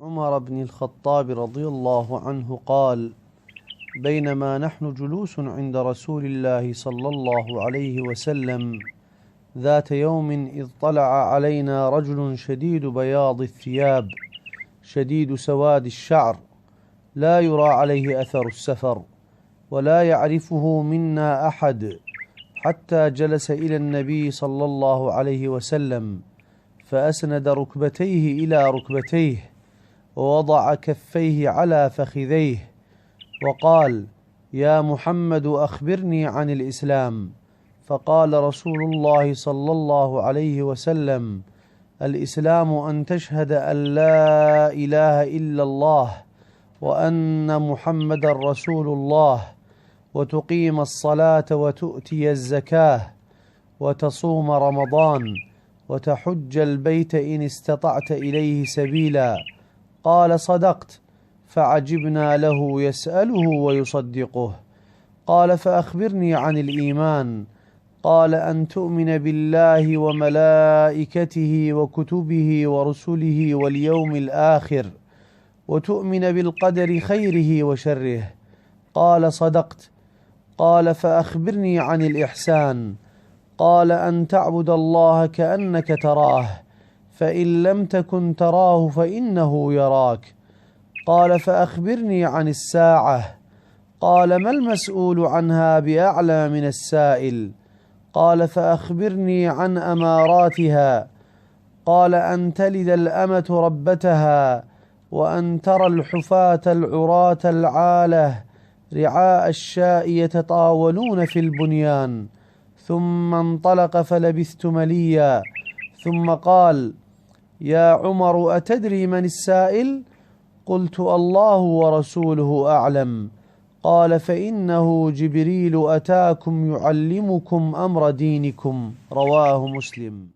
عمر بن الخطاب رضي الله عنه قال: بينما نحن جلوس عند رسول الله صلى الله عليه وسلم ذات يوم إذ طلع علينا رجل شديد بياض الثياب شديد سواد الشعر لا يرى عليه أثر السفر ولا يعرفه منا أحد، حتى جلس إلى النبي صلى الله عليه وسلم فأسند ركبتيه إلى ركبتيه ووضع كفيه على فخذيه وقال: يا محمد أخبرني عن الإسلام. فقال رسول الله صلى الله عليه وسلم: الإسلام أن تشهد أن لا إله إلا الله وأن محمد رسول الله وتقيم الصلاة وتؤتي الزكاة وتصوم رمضان وتحج البيت إن استطعت إليه سبيلا. قال: صدقت. فعجبنا له يسأله ويصدقه. قال: فأخبرني عن الإيمان. قال: أن تؤمن بالله وملائكته وكتبه ورسله واليوم الآخر وتؤمن بالقدر خيره وشره. قال: صدقت. قال: فأخبرني عن الإحسان. قال: أن تعبد الله كأنك تراه فإن لم تكن تراه فإنه يراك. قال: فأخبرني عن الساعة. قال: ما المسؤول عنها بأعلى من السائل. قال: فأخبرني عن أماراتها. قال: أن تلد الأمة ربتها وأن ترى الحفاة العراة العالة رعاء الشاء يتطاولون في البنيان. ثم انطلق فلبثت مليا، ثم قال: يا عمر أتدري من السائل؟ قلت: الله ورسوله أعلم. قال: فإنه جبريل أتاكم يعلمكم أمر دينكم. رواه مسلم.